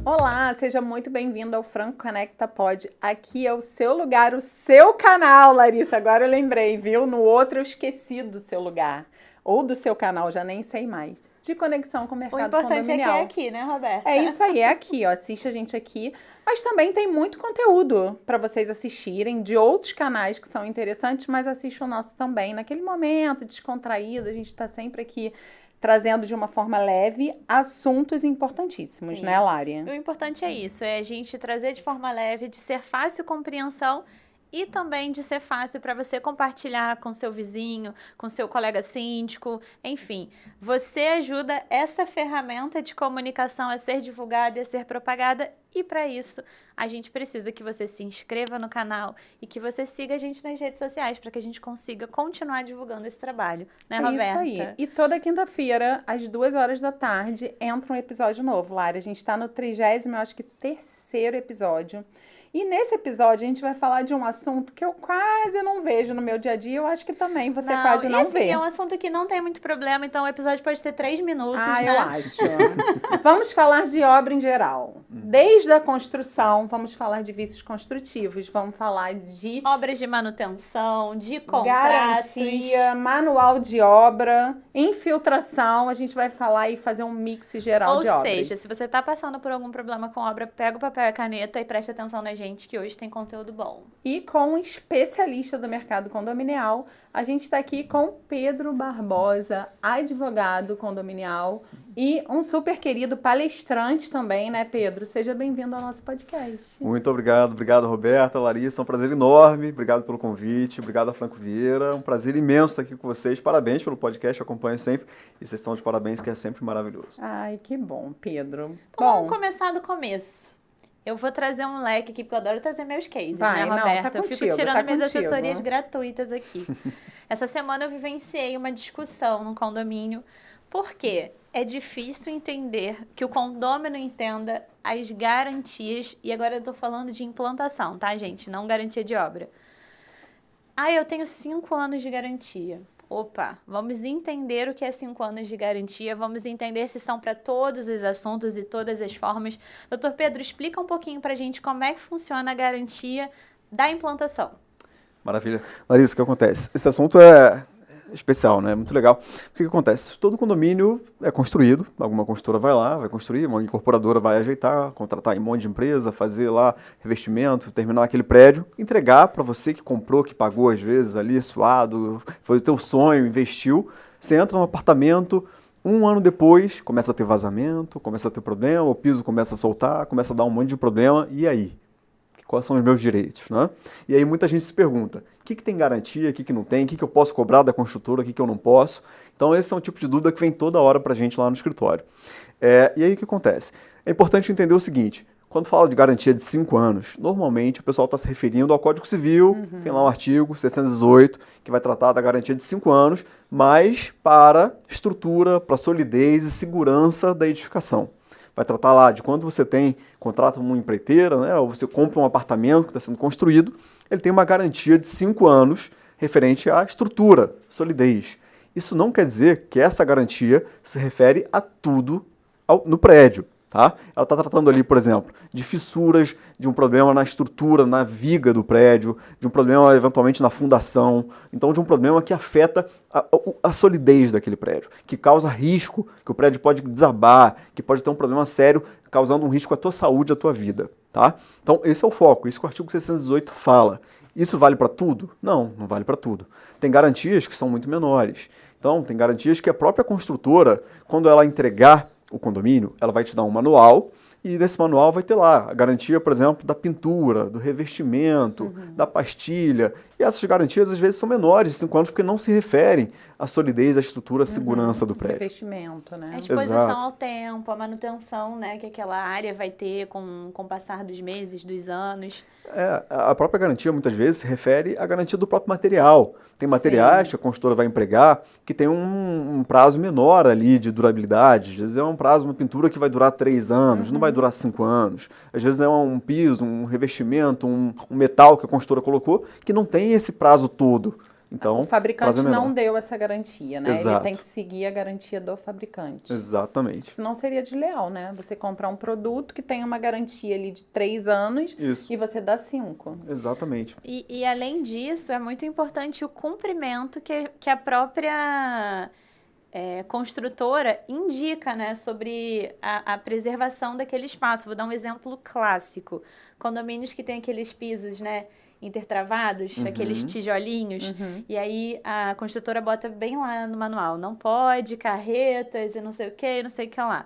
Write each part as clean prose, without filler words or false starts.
Olá, seja muito bem-vindo ao Franco Conecta Pod. Aqui é o seu lugar, o seu canal, Larissa. Agora eu lembrei, viu? No outro eu esqueci do seu lugar. Ou do seu canal, já nem sei mais. De conexão com o mercado condominial. O importante é que é aqui, né, Roberta? É isso aí, é aqui, ó. Assiste a gente aqui. Mas também tem muito conteúdo para vocês assistirem de outros canais que são interessantes, mas assiste o nosso também. Naquele momento descontraído, a gente está sempre aqui trazendo de uma forma leve assuntos importantíssimos, né, Lari? O importante é isso, é a gente trazer de forma leve, de ser fácil compreensão e também de ser fácil para você compartilhar com seu vizinho, com seu colega síndico, enfim. Você ajuda essa ferramenta de comunicação a ser divulgada e a ser propagada e para isso a gente precisa que você se inscreva no canal e que você siga a gente nas redes sociais para que a gente consiga continuar divulgando esse trabalho, né, Roberta? Isso aí. E toda quinta-feira, às 2h da tarde, entra um episódio novo, Lari. A gente está no 30º, eu acho que terceiro episódio. E nesse episódio a gente vai falar de um assunto que eu quase não vejo no meu dia a dia. Eu acho que também você quase não vê. É um assunto que não tem muito problema, então o episódio pode ter 3 minutos, né? Eu acho. Vamos falar de obra em geral. Desde a construção, vamos falar de vícios construtivos, vamos falar de obras de manutenção, de contratos, garantia, manual de obra, infiltração. A gente vai falar e fazer um mix geral de obras. Ou seja, se você está passando por algum problema com obra, pega o papel e a caneta e preste atenção na gente, que hoje tem conteúdo bom. E com um especialista do mercado condominial, a gente está aqui com Pedro Barbosa, advogado condominial e um super querido palestrante também, né, Pedro? Seja bem-vindo ao nosso podcast. Muito obrigado, Roberta, Larissa, é um prazer enorme, obrigado pelo convite, obrigado a Franco Vieira, um prazer imenso estar aqui com vocês, parabéns pelo podcast, acompanho sempre, e vocês estão de parabéns, que é sempre maravilhoso. Ai, que bom, Pedro. Então, vamos começar do começo. Eu vou trazer um leque aqui, porque eu adoro trazer meus cases, né, Roberta? Tá eu fico tirando minhas contigo. assessorias gratuitas aqui. Essa semana eu vivenciei uma discussão no condomínio, porque é difícil entender que o condômino entenda as garantias, e agora eu tô falando de implantação, tá, gente? Não garantia de obra. Eu tenho 5 anos de garantia. Opa, vamos entender o que é 5 anos de garantia, vamos entender se são para todos os assuntos e todas as formas. Doutor Pedro, explica um pouquinho para a gente como é que funciona a garantia da implantação. Maravilha. Larissa, o que acontece? Esse assunto é especial, né? Muito legal. O que acontece? Todo condomínio é construído, alguma construtora vai lá, vai construir, uma incorporadora vai ajeitar, contratar um monte de empresa, fazer lá revestimento, terminar aquele prédio, entregar para você que comprou, que pagou às vezes ali, suado, foi o teu sonho, investiu. Você entra no apartamento, 1 ano depois, começa a ter vazamento, começa a ter problema, o piso começa a soltar, começa a dar um monte de problema, e aí? Quais são os meus direitos, né? E aí muita gente se pergunta, o que tem garantia, o que não tem, o que eu posso cobrar da construtora, o que eu não posso. Então esse é um tipo de dúvida que vem toda hora para a gente lá no escritório. E aí o que acontece? É importante entender o seguinte, quando fala de garantia de 5 anos, normalmente o pessoal está se referindo ao Código Civil, tem lá um artigo 618, que vai tratar da garantia de 5 anos, mas para estrutura, para solidez e segurança da edificação. Vai tratar lá de quando você contrata uma empreiteira, né, ou você compra um apartamento que está sendo construído, ele tem uma garantia de 5 anos referente à estrutura, solidez. Isso não quer dizer que essa garantia se refere a tudo no prédio. Tá? Ela está tratando ali, por exemplo, de fissuras, de um problema na estrutura, na viga do prédio, de um problema eventualmente na fundação, então de um problema que afeta a solidez daquele prédio, que causa risco, que o prédio pode desabar, que pode ter um problema sério, causando um risco à tua saúde, à tua vida. Tá? Então esse é o foco, isso que o artigo 618 fala. Isso vale para tudo? Não, não vale para tudo. Tem garantias que são muito menores. Então tem garantias que a própria construtora, quando ela entregar o condomínio, ela vai te dar um manual e nesse manual vai ter lá a garantia, por exemplo, da pintura, do revestimento, da pastilha. E essas garantias às vezes são menores de 5 anos porque não se referem à solidez, à estrutura, à segurança do prédio. Revestimento, né? A exposição ao tempo, a manutenção, né, que aquela área vai ter com o passar dos meses, dos anos. A própria garantia muitas vezes se refere à garantia do próprio material. Tem materiais que a construtora vai empregar que tem um prazo menor ali de durabilidade. Às vezes é um prazo, uma pintura que vai durar 3 anos, não vai durar 5 anos. Às vezes é um piso, um revestimento, um metal que a construtora colocou que não tem esse prazo todo. Então, o fabricante prazo é menor. não deu essa garantia, né? Exato. Ele tem que seguir a garantia do fabricante. Exatamente. Senão seria desleal, né? Você comprar um produto que tem uma garantia ali de 3 anos Isso. e você dá 5. Exatamente. E além disso, é muito importante o cumprimento que a própria construtora indica, né, sobre a preservação daquele espaço. Vou dar um exemplo clássico. Condomínios que tem aqueles pisos, né, intertravados, aqueles tijolinhos, e aí a construtora bota bem lá no manual, não pode, carretas e não sei o que lá.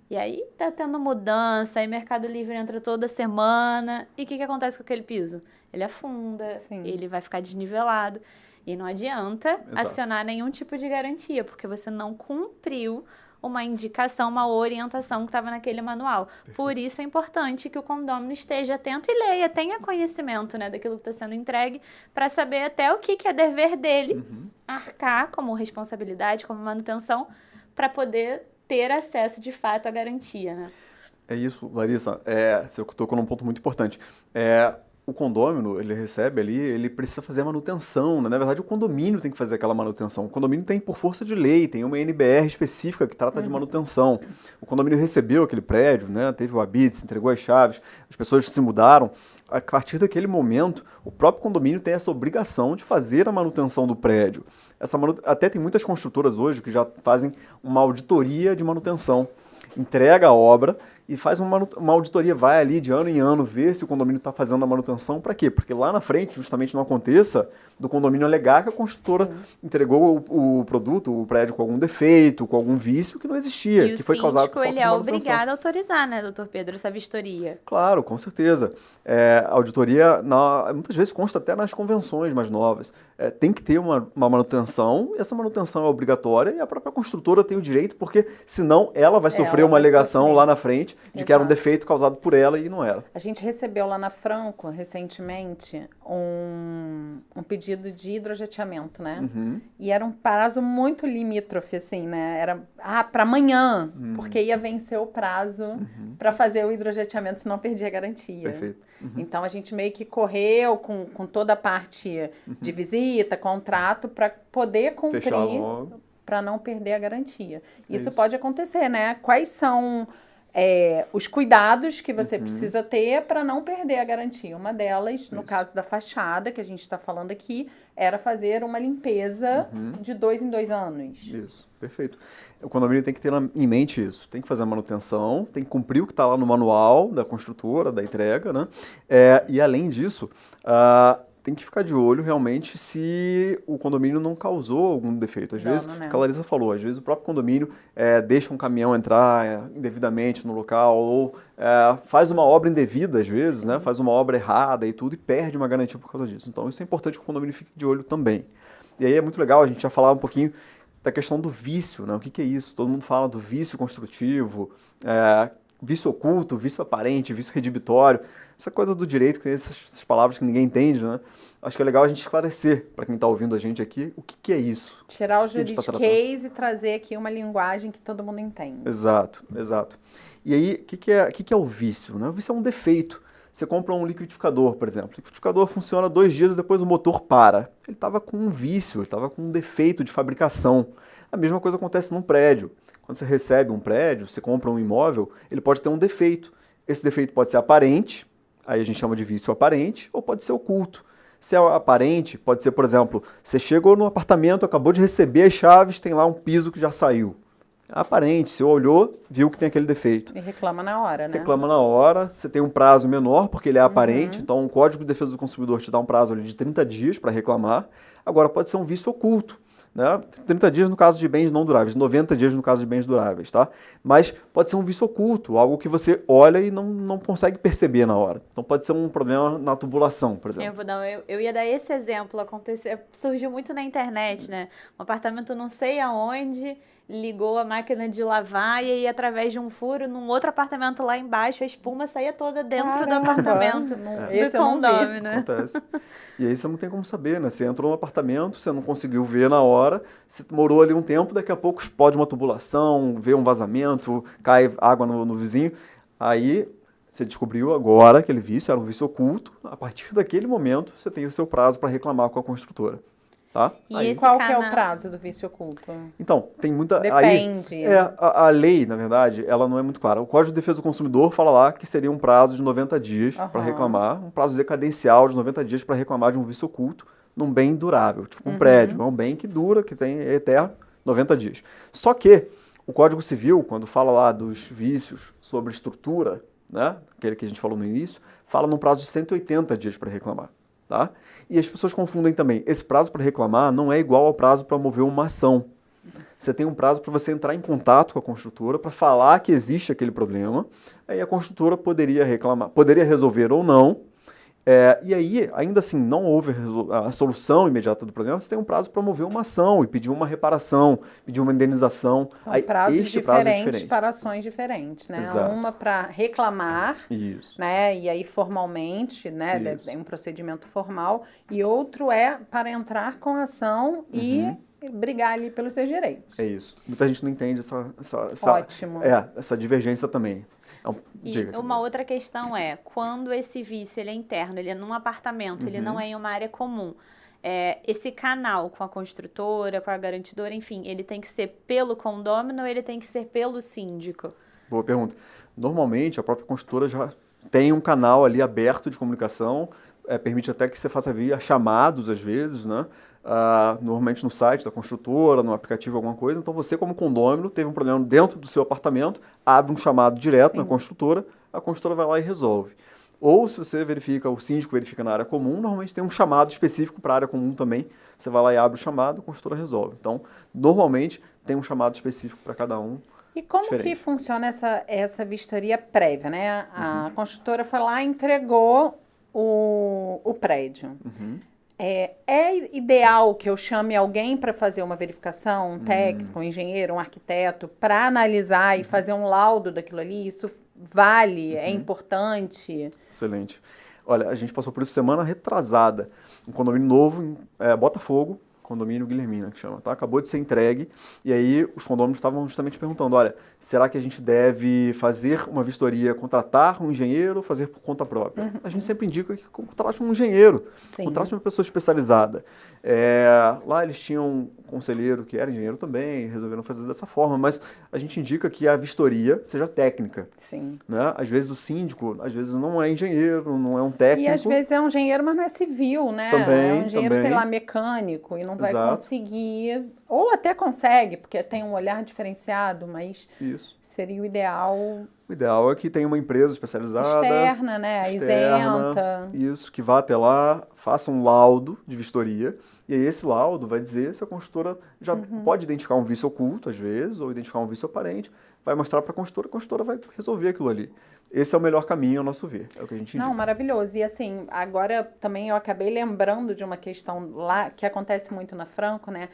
E aí tá tendo mudança, aí Mercado Livre entra toda semana, e o que acontece com aquele piso? Ele afunda, ele vai ficar desnivelado, e não adianta acionar nenhum tipo de garantia, porque você não cumpriu uma indicação, uma orientação que estava naquele manual. Perfeito. Por isso é importante que o condômino esteja atento e leia, tenha conhecimento, né, daquilo que está sendo entregue, para saber até o que é dever dele, arcar como responsabilidade, como manutenção, para poder ter acesso de fato à garantia, né? É isso, Larissa. Você tocou num ponto muito importante. O condômino, ele recebe ali, ele precisa fazer a manutenção, né? Na verdade, o condomínio tem que fazer aquela manutenção. O condomínio tem, por força de lei, tem uma NBR específica que trata de manutenção. O condomínio recebeu aquele prédio, né? Teve o habite, entregou as chaves, as pessoas se mudaram. A partir daquele momento, o próprio condomínio tem essa obrigação de fazer a manutenção do prédio. Até tem muitas construtoras hoje que já fazem uma auditoria de manutenção. Entrega a obra e faz uma auditoria, vai ali de ano em ano ver se o condomínio está fazendo a manutenção. Para quê? Porque lá na frente, justamente não aconteça do condomínio alegar que a construtora entregou o produto, o prédio com algum defeito, com algum vício que não existia, e que foi causado por falta de manutenção. Ele é obrigado a autorizar, né, doutor Pedro, essa vistoria? Claro, com certeza. A auditoria, muitas vezes, consta até nas convenções mais novas. Tem que ter uma manutenção, e essa manutenção é obrigatória, e a própria construtora tem o direito, porque senão ela vai sofrer uma alegação lá na frente de que era um defeito causado por ela e não era. A gente recebeu lá na Franco, recentemente, um pedido de hidrojeteamento, né? E era um prazo muito limítrofe, assim, né? Era, para amanhã, porque ia vencer o prazo para fazer o hidrojeteamento, senão perdia a garantia. Perfeito. Então, a gente meio que correu com toda a parte de visita, contrato, para poder cumprir, para não perder a garantia. Isso pode acontecer, né? Quais são os cuidados que você precisa ter para não perder a garantia? Uma delas, no caso da fachada, que a gente está falando aqui, era fazer uma limpeza de 2 em 2 anos. Isso, perfeito. O condomínio tem que ter em mente isso. Tem que fazer a manutenção, tem que cumprir o que está lá no manual da construtora, da entrega, né? E além disso, tem que ficar de olho realmente se o condomínio não causou algum defeito. Às vezes, né? como a Larissa falou, às vezes o próprio condomínio deixa um caminhão entrar indevidamente no local ou faz uma obra indevida, às vezes, né? Faz uma obra errada e tudo e perde uma garantia por causa disso. Então, isso é importante que o condomínio fique de olho também. E aí é muito legal, a gente já falava um pouquinho da questão do vício, né? O que é isso? Todo mundo fala do vício construtivo, vício oculto, vício aparente, vício redibitório, essa coisa do direito, que tem essas palavras que ninguém entende, né? Acho que é legal a gente esclarecer para quem está ouvindo a gente aqui o que é isso. Tirar o juridiquês e trazer aqui uma linguagem que todo mundo entende. Exato, exato. E aí, o que é o vício, né? O vício é um defeito. Você compra um liquidificador, por exemplo. O liquidificador funciona 2 dias e depois o motor para. Ele estava com um vício, ele estava com um defeito de fabricação. A mesma coisa acontece num prédio. Quando você recebe um prédio, você compra um imóvel, ele pode ter um defeito. Esse defeito pode ser aparente, aí a gente chama de vício aparente, ou pode ser oculto. Se é aparente, pode ser, por exemplo, você chegou no apartamento, acabou de receber as chaves, tem lá um piso que já saiu. É aparente, você olhou, viu que tem aquele defeito. E reclama na hora, né? Reclama na hora, você tem um prazo menor, porque ele é aparente, então o Código de Defesa do Consumidor te dá um prazo ali de 30 dias para reclamar. Agora, pode ser um vício oculto. Né? 30 dias no caso de bens não duráveis, 90 dias no caso de bens duráveis, tá? Mas pode ser um vício oculto, algo que você olha e não consegue perceber na hora. Então pode ser um problema na tubulação, por exemplo. Eu ia dar esse exemplo, surgiu muito na internet, né? Um apartamento não sei aonde, ligou a máquina de lavar e aí através de um furo, num outro apartamento lá embaixo, a espuma saía toda dentro do apartamento, do condomínio, né? Acontece. E aí você não tem como saber, né? Você entrou no apartamento, você não conseguiu ver na hora, você morou ali um tempo, daqui a pouco explode uma tubulação, vê um vazamento, cai água no vizinho. Aí você descobriu agora aquele vício, era um vício oculto. A partir daquele momento, você tem o seu prazo para reclamar com a construtora. Tá? E Aí, esse Qual que é canal- o prazo do vício oculto? então, tem muita... Depende. Aí, a lei, na verdade, ela não é muito clara. O Código de Defesa do Consumidor fala lá que seria um prazo de 90 dias para Aham. reclamar, um prazo decadencial de 90 dias para reclamar de um vício oculto num bem durável, tipo um prédio. É um bem que dura, que tem é eterno, 90 dias. Só que o Código Civil, quando fala lá dos vícios sobre estrutura, né, aquele que a gente falou no início, fala num prazo de 180 dias para reclamar. Tá? E as pessoas confundem também. Esse prazo para reclamar não é igual ao prazo para mover uma ação. Você tem um prazo para você entrar em contato com a construtora para falar que existe aquele problema. Aí a construtora poderia reclamar, poderia resolver ou não. E aí, ainda assim, não houve a solução imediata do problema, você tem um prazo para mover uma ação e pedir uma reparação, pedir uma indenização. São Aí, prazos este diferentes prazo é diferente. para ações diferentes, né? Exato. Uma para reclamar, Isso. né? E aí formalmente, né? Isso. É um procedimento formal. E outro é para entrar com a ação e brigar ali pelos seus direitos. É isso. Muita gente não entende essa Ótimo. essa divergência também. Então, E diga, uma outra questão é, quando esse vício ele é interno, ele é num apartamento, ele não é em uma área comum, esse canal com a construtora, com a garantidora, enfim, ele tem que ser pelo condômino ou ele tem que ser pelo síndico? Boa pergunta. Normalmente, a própria construtora já tem um canal ali aberto de comunicação, permite até que você faça via chamados, às vezes, né? Normalmente no site da construtora, no aplicativo, alguma coisa. Então, você, como condômino, teve um problema dentro do seu apartamento, abre um chamado direto na construtora, a construtora vai lá e resolve. Ou, se você verifica, o síndico verifica na área comum, normalmente tem um chamado específico para a área comum também. Você vai lá e abre o chamado, a construtora resolve. Então, normalmente, tem um chamado específico para cada um. E como Diferente. que funciona essa vistoria prévia, né? A construtora foi lá e entregou o prédio. É ideal que eu chame alguém para fazer uma verificação, um técnico, um engenheiro, um arquiteto, para analisar e fazer um laudo daquilo ali? Isso vale? É importante? Excelente. Olha, a gente passou por isso semana retrasada. Um condomínio novo em Botafogo, condomínio Guilhermina, que chama, tá? Acabou de ser entregue, e aí os condôminos estavam justamente perguntando, olha, será que a gente deve fazer uma vistoria, contratar um engenheiro ou fazer por conta própria? A gente sempre indica que contrate um engenheiro, Sim. contrate uma pessoa especializada. Lá eles tinham um conselheiro que era engenheiro também, resolveram fazer dessa forma, mas a gente indica que a vistoria seja técnica. Sim. Né? Às vezes o síndico, às vezes não é engenheiro, não é um técnico. E às vezes é um engenheiro, mas não é civil, né? Também, é um engenheiro, também. sei lá, mecânico e não vai Exato. conseguir, ou até consegue, porque tem um olhar diferenciado, mas Isso. seria o ideal O ideal é que tenha uma empresa especializada. externa, né? Externa, Isenta. isso, que vá até lá, faça um laudo de vistoria, e aí esse laudo vai dizer se a construtora já pode identificar um vício oculto, às vezes, ou identificar um vício aparente, vai mostrar para a construtora vai resolver aquilo ali. Esse é o melhor caminho, ao nosso ver, é o que a gente indica. Não, maravilhoso. E assim, agora também eu acabei lembrando de uma questão lá que acontece muito na Franco, né?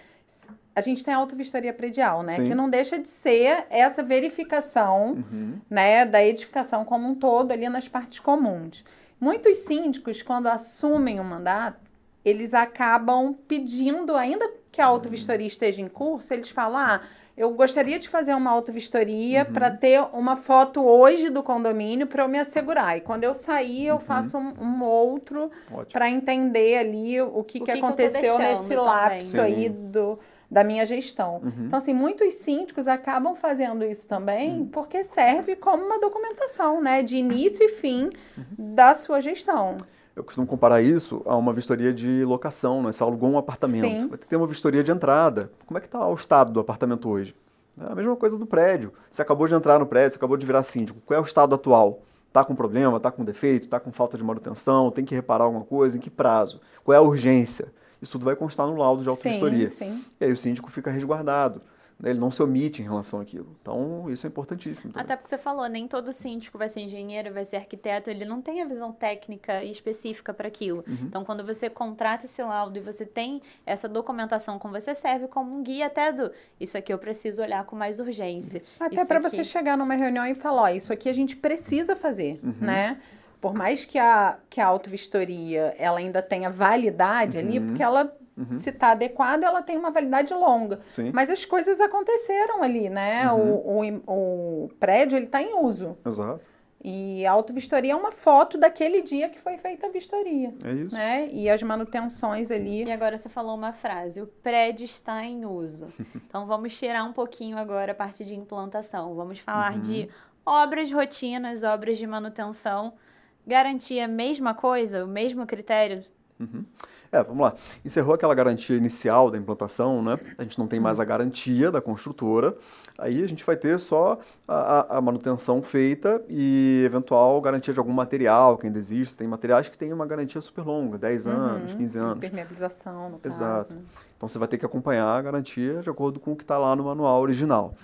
A gente tem a autovistoria predial, né? Sim. Que não deixa de ser essa verificação, né, da edificação como um todo ali nas partes comuns. Muitos síndicos, quando assumem o mandato, eles acabam pedindo, ainda que a autovistoria esteja em curso, eles falam, eu gostaria de fazer uma autovistoria para ter uma foto hoje do condomínio para eu me assegurar. E quando eu sair, eu faço um outro para entender ali o que aconteceu nesse lapso aí da minha gestão. Então, assim, muitos síndicos acabam fazendo isso também porque serve como uma documentação, né? De início e fim da sua gestão. Eu costumo comparar isso a uma vistoria de locação, né? Você alugou um apartamento, Sim. vai ter que ter uma vistoria de entrada. Como é que está o estado do apartamento hoje? É a mesma coisa do prédio. Você acabou de entrar no prédio, você acabou de virar síndico. Qual é o estado atual? Está com problema, está com defeito, está com falta de manutenção, tem que reparar alguma coisa, em que prazo? Qual é a urgência? Isso tudo vai constar no laudo de autovistoria. Sim. E aí o síndico fica resguardado. Ele não se omite em relação àquilo. Então, isso é importantíssimo também. Até porque você falou, nem todo síndico vai ser engenheiro, vai ser arquiteto, ele não tem a visão técnica e específica para aquilo. Então, quando você contrata esse laudo e você tem essa documentação com você, serve como um guia até isso aqui eu preciso olhar com mais urgência. Até para você chegar numa reunião e falar, isso aqui a gente precisa fazer, né? Por mais que a autovistoria ela ainda tenha validade ali, porque ela se está adequado, ela tem uma validade longa. Sim. Mas as coisas aconteceram ali, né? O prédio, ele está em uso. Exato. E a autovistoria é uma foto daquele dia que foi feita a vistoria. É isso. Né? E as manutenções ali. E agora você falou uma frase, o prédio está em uso. Então vamos tirar um pouquinho agora a parte de implantação. Vamos falar de obras rotinas, obras de manutenção. Garantia, mesma coisa, o mesmo critério? Vamos lá. Encerrou aquela garantia inicial da implantação, né? A gente não tem mais a garantia da construtora. Aí a gente vai ter só a manutenção feita e eventual garantia de algum material que ainda existe. Tem materiais que têm uma garantia super longa, 10 anos, 15 anos. Impermeabilização, no caso. Exato. Então você vai ter que acompanhar a garantia de acordo com o que está lá no manual original.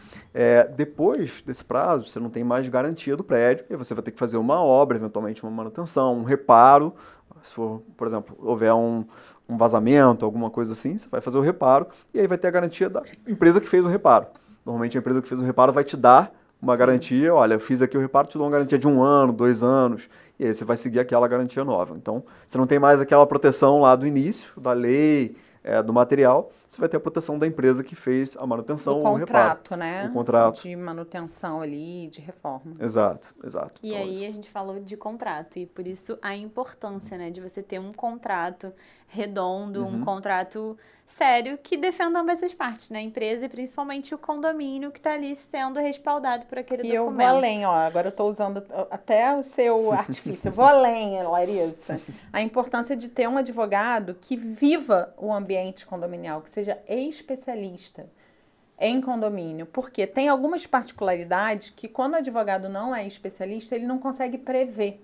Depois desse prazo, você não tem mais garantia do prédio e você vai ter que fazer uma obra, eventualmente uma manutenção, um reparo. Se for, por exemplo, houver um vazamento, alguma coisa assim, você vai fazer o reparo e aí vai ter a garantia da empresa que fez o reparo. Normalmente a empresa que fez o reparo vai te dar uma garantia, olha, eu fiz aqui o reparo, te dou uma garantia de 1 ano, 2 anos, e aí você vai seguir aquela garantia nova. Então, você não tem mais aquela proteção lá do início, da lei, do material, você vai ter a proteção da empresa que fez a manutenção ou o reparo. Contrato, né? O contrato. De manutenção ali, de reforma. Exato. E então, aí a gente falou de contrato, e por isso a importância, né, de você ter um contrato redondo, um contrato sério que defenda ambas as partes, né? A empresa e principalmente o condomínio que está ali sendo respaldado por aquele documento. E eu vou além, agora eu estou usando até o seu artifício, eu vou além, Larissa. A importância de ter um advogado que viva o ambiente condominial, que seja especialista em condomínio, porque tem algumas particularidades que quando o advogado não é especialista, ele não consegue prever.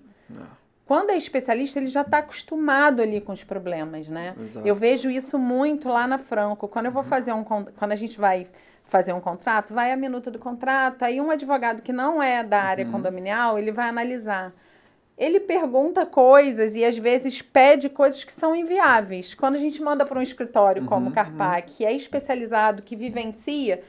Quando é especialista, ele já está acostumado ali com os problemas, né? Exato. Eu vejo isso muito lá na Franco. Quando eu vou fazer quando a gente vai fazer um contrato, vai a minuta do contrato, aí um advogado que não é da área condominial, ele vai analisar. Ele pergunta coisas e às vezes pede coisas que são inviáveis. Quando a gente manda para um escritório como o Carpac, que é especializado, que vivencia,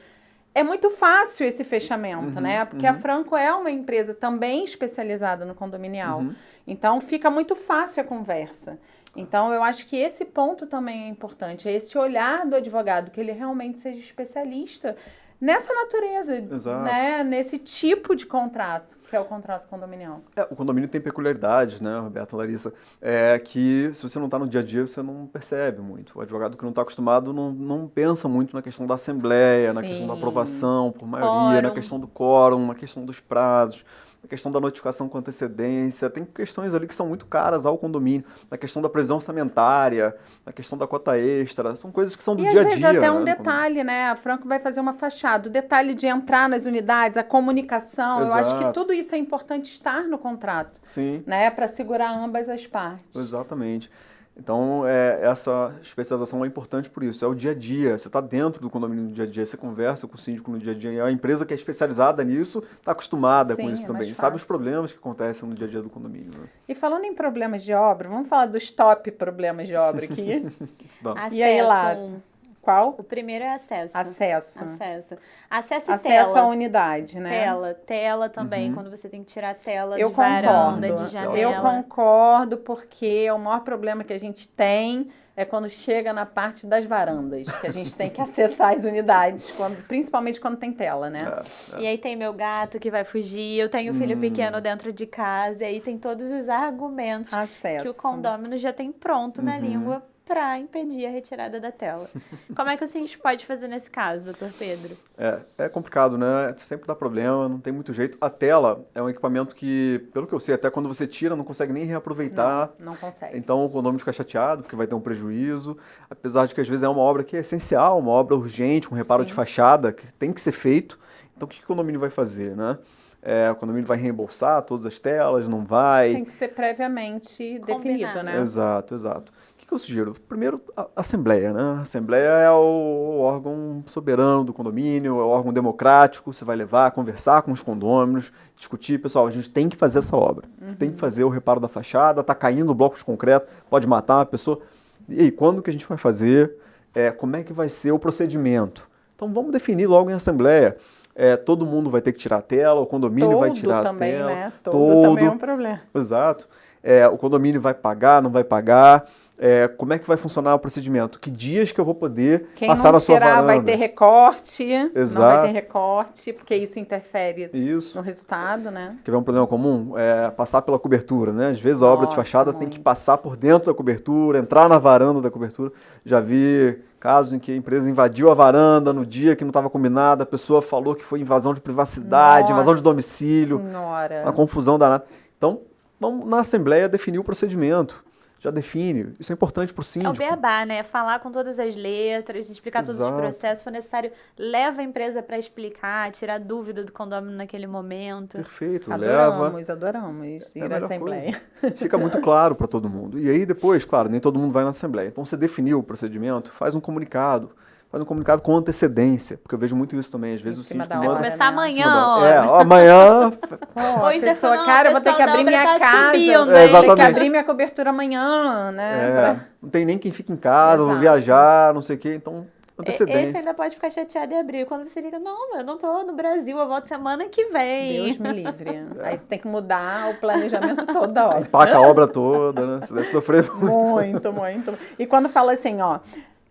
é muito fácil esse fechamento, né? Porque a Franco é uma empresa também especializada no condominial. Então, fica muito fácil a conversa. Então, eu acho que esse ponto também é importante. É esse olhar do advogado, que ele realmente seja especialista nessa natureza, né? Nesse tipo de contrato, que é o contrato condominial. O condomínio tem peculiaridades, né, Roberta, Larissa, que se você não está no dia a dia, você não percebe muito. O advogado que não está acostumado não pensa muito na questão da assembleia, na questão da aprovação por maioria, na questão do quórum, na questão dos prazos, na questão da notificação com antecedência. Tem questões ali que são muito caras ao condomínio, na questão da previsão orçamentária, na questão da cota extra, são coisas que são do dia a dia. E às vezes até um detalhe, né? A Franco vai fazer uma fachada, o detalhe de entrar nas unidades, a comunicação, eu acho que tudo isso é importante estar no contrato. Sim. Né? Para segurar ambas as partes. Exatamente. Então, essa especialização é importante por isso, é o dia a dia, você está dentro do condomínio no dia a dia, você conversa com o síndico no dia a dia, e a empresa que é especializada nisso está acostumada com isso também, sabe os problemas que acontecem no dia a dia do condomínio. Né? E falando em problemas de obra, vamos falar dos top problemas de obra aqui? Acesso. E aí, Lars? Qual? O primeiro é acesso. Acesso e tela. à unidade, né? Tela também, quando você tem que tirar a tela Eu de varanda, concordo. de janela. Eu concordo, porque o maior problema que a gente tem é quando chega na parte das varandas, que a gente tem que acessar as unidades, principalmente quando tem tela, né? E aí tem meu gato que vai fugir, eu tenho filho pequeno dentro de casa, e aí tem todos os argumentos que o condômino já tem pronto na língua para impedir a retirada da tela. Como é que o síndico pode fazer nesse caso, doutor Pedro? É complicado, né? Sempre dá problema, não tem muito jeito. A tela é um equipamento que, pelo que eu sei, até quando você tira, não consegue nem reaproveitar. Não consegue. Então o condomínio fica chateado, porque vai ter um prejuízo. Apesar de que às vezes é uma obra que é essencial, uma obra urgente, um reparo de fachada, que tem que ser feito. Então o que o condomínio vai fazer, né? O condomínio vai reembolsar todas as telas, não vai. Tem que ser previamente definido, né? Exato. O que eu sugiro? Primeiro, a Assembleia, né? A Assembleia é o órgão soberano do condomínio, é o órgão democrático, você vai levar, conversar com os condôminos, discutir, pessoal, a gente tem que fazer essa obra, tem que fazer o reparo da fachada, tá caindo o bloco de concreto, pode matar a pessoa. E aí, quando que a gente vai fazer? Como é que vai ser o procedimento? Então, vamos definir logo em Assembleia. Todo mundo vai ter que tirar a tela, o condomínio vai tirar também, a tela. Né? Todo também é um problema. Exato. O condomínio vai pagar, não vai pagar. como é que vai funcionar o procedimento? Que dias que eu vou poder Quem passar na sua varanda? vai ter recorte, Exato. não vai ter recorte, porque isso interfere no resultado, né? Quer ver um problema comum? Passar pela cobertura, né? Às vezes a obra de fachada tem que passar por dentro da cobertura, entrar na varanda da cobertura. Já vi casos em que a empresa invadiu a varanda no dia que não estava combinado, a pessoa falou que foi invasão de privacidade, invasão de domicílio, uma confusão danada. Então, vamos na Assembleia definir o procedimento. Já define. Isso é importante para o síndico. É o beabá, né? Falar com todas as letras, explicar todos os processos. Se for necessário, leva a empresa para explicar, tirar dúvida do condomínio naquele momento. Perfeito. Adoramos ir à Assembleia. Fica muito claro para todo mundo. E aí depois, claro, nem todo mundo vai na Assembleia. Então você definiu o procedimento, faz um comunicado. Faz um comunicado com antecedência, porque eu vejo muito isso também. Às vezes o síndico manda... Vai começar amanhã, amanhã... Ou a pessoa, cara, eu vou ter que abrir minha casa. Subindo, vou ter que abrir minha cobertura amanhã, né? Não tem nem quem fica em casa, vou viajar, não sei o quê. Então, antecedência. Esse ainda pode ficar chateado e abrir. Quando você liga, não, eu não tô no Brasil, eu volto semana que vem. Deus me livre. Aí você tem que mudar o planejamento todo da obra. Empaca a obra toda, né? Você deve sofrer muito. Muito. E quando fala assim, ó...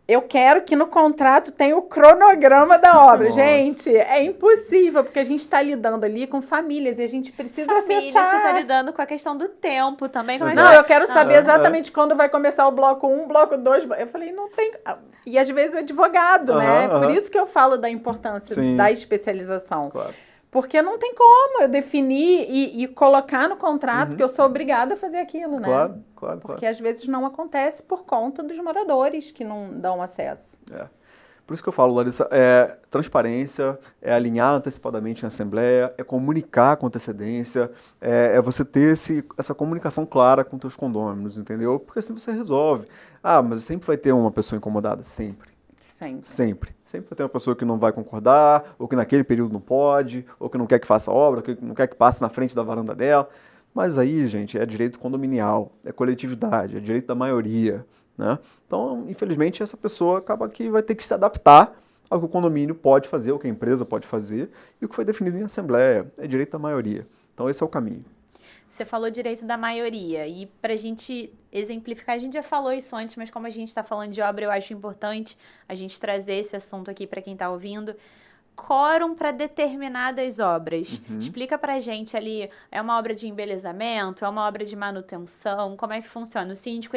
Eu quero que no contrato tenha o cronograma da obra. Nossa. Gente, é impossível, porque a gente está lidando ali com famílias e a gente precisa acessar. Você está lidando com a questão do tempo também. Eu quero saber exatamente quando vai começar o bloco 1, bloco 2. Eu falei, não tem... E às vezes é advogado, né? Por isso que eu falo da importância da especialização. Claro. Porque não tem como eu definir e colocar no contrato que eu sou obrigada a fazer aquilo, né? Claro. Porque às vezes não acontece por conta dos moradores que não dão acesso. Por isso que eu falo, Larissa, transparência, alinhar antecipadamente na Assembleia, comunicar com antecedência, você ter essa comunicação clara com os teus condôminos, entendeu? Porque assim você resolve. Mas sempre vai ter uma pessoa incomodada, sempre. Sempre vai ter uma pessoa que não vai concordar, ou que naquele período não pode, ou que não quer que faça obra, ou que não quer que passe na frente da varanda dela. Mas aí, gente, é direito condominial, é coletividade, é direito da maioria, né? Então, infelizmente, essa pessoa acaba que vai ter que se adaptar ao que o condomínio pode fazer, ao que a empresa pode fazer, e o que foi definido em assembleia, é direito da maioria. Então, esse é o caminho. Você falou direito da maioria, e para a gente exemplificar, a gente já falou isso antes, mas como a gente está falando de obra, eu acho importante a gente trazer esse assunto aqui para quem está ouvindo. Quórum para determinadas obras. Explica pra gente ali, é uma obra de embelezamento, é uma obra de manutenção, como é que funciona? O síndico,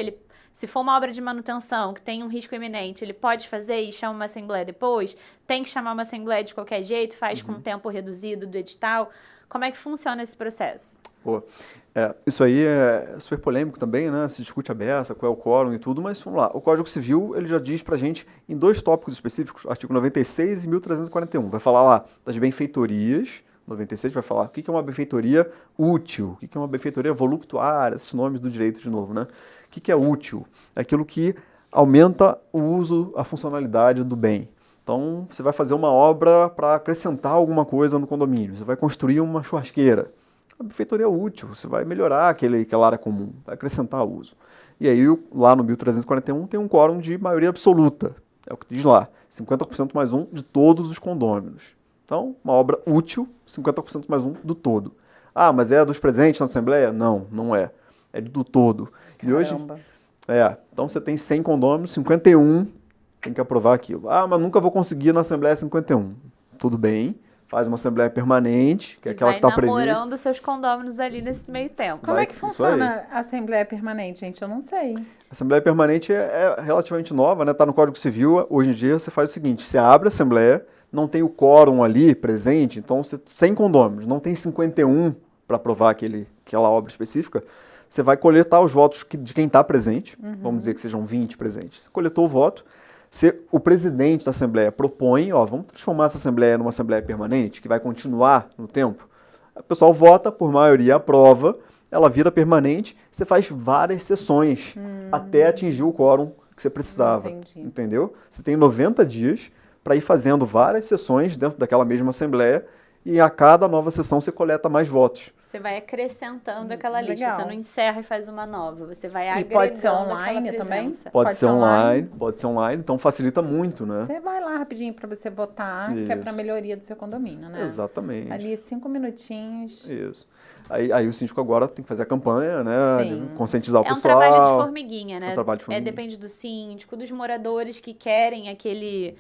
se for uma obra de manutenção que tem um risco iminente, ele pode fazer e chama uma assembleia depois? Tem que chamar uma assembleia de qualquer jeito, faz com tempo reduzido do edital? Como é que funciona esse processo? Isso aí é super polêmico também, né? Se discute a beça, qual é o quórum e tudo, mas vamos lá. O Código Civil, ele já diz pra gente em 2 tópicos específicos, artigo 96 e 1341. Vai falar lá das benfeitorias, 96 vai falar o que é uma benfeitoria útil, o que é uma benfeitoria voluptuária, esses nomes do direito de novo, né? O que é útil? É aquilo que aumenta o uso, a funcionalidade do bem. Então, você vai fazer uma obra para acrescentar alguma coisa no condomínio, você vai construir uma churrasqueira. A benfeitoria é útil, você vai melhorar aquela área comum, vai acrescentar uso. E aí, lá no 1341, tem um quórum de maioria absoluta, é o que diz lá, 50% mais um de todos os condôminos. Então, uma obra útil, 50% mais um do todo. Mas é dos presentes na Assembleia? Não, não é. É do todo. Caramba. E hoje, então você tem 100 condôminos, 51 tem que aprovar aquilo. Mas nunca vou conseguir na Assembleia 51. Tudo bem. Faz uma assembleia permanente, que é aquela que está prevista. Vai namorando seus condôminos ali nesse meio tempo. Como é que funciona a assembleia permanente, gente? Eu não sei. A assembleia permanente é relativamente nova, né? Está no Código Civil. Hoje em dia você faz o seguinte, você abre a assembleia, não tem o quórum ali presente, então você 100 condôminos, não tem 51 para aprovar aquela obra específica, você vai coletar os votos de quem está presente, vamos dizer que sejam 20 presentes. Você coletou o voto, o presidente da Assembleia propõe, vamos transformar essa Assembleia numa Assembleia permanente, que vai continuar no tempo. O pessoal vota, por maioria aprova, ela vira permanente, você faz várias sessões até atingir o quórum que você precisava. Entendeu? Você tem 90 dias para ir fazendo várias sessões dentro daquela mesma Assembleia e a cada nova sessão você coleta mais votos. Você vai acrescentando aquela lista, Legal. você não encerra e faz uma nova, você vai E agregando pode ser aquela online também? presença. Pode ser online, então facilita muito, né? Você vai lá rapidinho para você votar, que é para Isso. melhoria do seu condomínio, né? Exatamente. Ali 5 minutinhos. Isso. Aí o síndico agora tem que fazer a campanha, né? Sim. De conscientizar o É um pessoal. trabalho de formiguinha, né? É um trabalho de formiguinha. Depende do síndico, dos moradores que querem aquele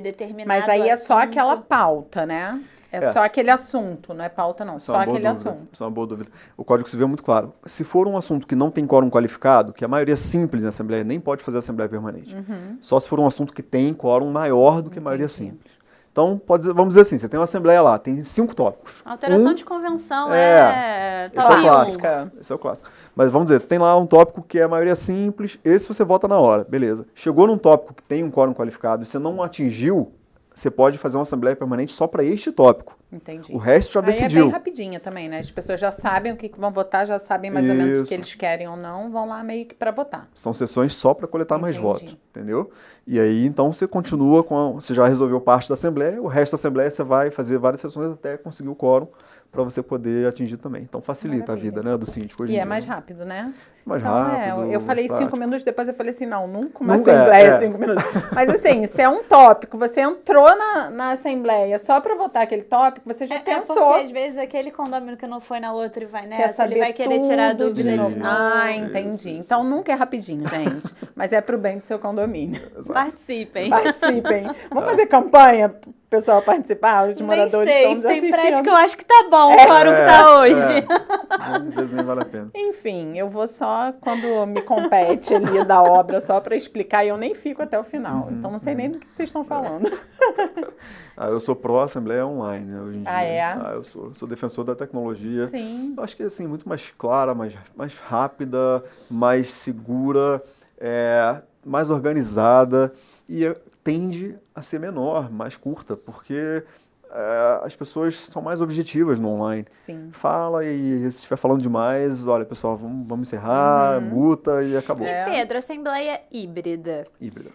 determinado Mas aí é só assunto. aquela pauta, né? É só aquele assunto, não é pauta não, Isso é só uma boa aquele dúvida. assunto. Isso é uma boa dúvida. O Código Civil é muito claro. Se for um assunto que não tem quórum qualificado, que a maioria é simples na Assembleia, nem pode fazer Assembleia Permanente. Só se for um assunto que tem quórum maior do que a maioria simples. Então, vamos dizer assim, você tem uma Assembleia lá, tem 5 tópicos. Alteração de convenção esse é o top clássico. 1. Esse é o clássico. Mas vamos dizer, você tem lá um tópico que é a maioria simples, esse você vota na hora, beleza. Chegou num tópico que tem um quórum qualificado e você não atingiu, você pode fazer uma Assembleia Permanente só para este tópico. Entendi. O resto já Aí decidiu. é bem rapidinha também, né? As pessoas já sabem o que vão votar, já sabem mais ou menos o Isso. que eles querem ou não, vão lá meio que para votar. São sessões só para coletar mais Entendi. votos, entendeu? E aí, então, você continua você já resolveu parte da Assembleia, o resto da Assembleia você vai fazer várias sessões até conseguir o quórum para você poder atingir também. Então, facilita Maravilha. a vida, né, do síndico hoje E em é dia, mais né? rápido, né? Mais Então, rápido, eu falei mais 5 prático. minutos, depois eu falei assim, não, nunca uma Nunca Assembleia 5 é. minutos. Mas assim, se é um tópico, você entrou na Assembleia só para votar aquele tópico, você já pensou. Porque às vezes aquele condomínio que não foi na outra e vai Quer nessa, saber ele vai querer tirar a tudo dúvida de novo. Ah, Isso, entendi. isso, Então isso. nunca é rapidinho, gente. Mas é pro bem do seu condomínio. Exato. Participem. Participem. Vamos fazer campanha pro pessoal participar? Os Nem moradores sei, estão nos tem assistindo. prédio que eu acho que tá bom o quórum que tá hoje. Às vezes nem vale a pena. Enfim, eu vou só quando me compete ali da obra, só para explicar, e eu nem fico até o final. Então não sei nem do que vocês estão falando. Eu sou pró-Assembleia online, né, hoje em dia. Ah, é? Eu sou defensor da tecnologia. Sim. Eu acho que é assim, muito mais clara, mais rápida, mais segura, mais organizada e tende a ser menor, mais curta, porque as pessoas são mais objetivas no online. Sim. Fala e se estiver falando demais, olha, pessoal, vamos encerrar, multa e acabou. É. Pedro, assembleia híbrida. Híbrida.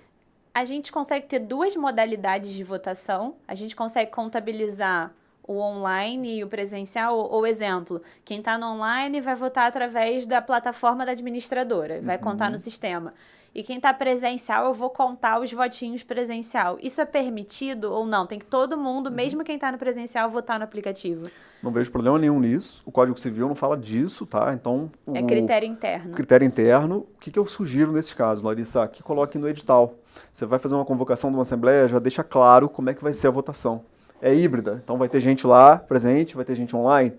A gente consegue ter 2 modalidades de votação. A gente consegue contabilizar o online e o presencial. Ou exemplo, quem está no online vai votar através da plataforma da administradora, vai contar no sistema. E quem está presencial, eu vou contar os votinhos presencial. Isso é permitido ou não? Tem que todo mundo, mesmo quem está no presencial, votar no aplicativo. Não vejo problema nenhum nisso. O Código Civil não fala disso, tá? Então, É critério interno. critério interno, o que eu sugiro nesses casos, Larissa? Que coloque no edital. Você vai fazer uma convocação de uma assembleia, já deixa claro como é que vai ser a votação. É híbrida, então vai ter gente lá presente, vai ter gente online.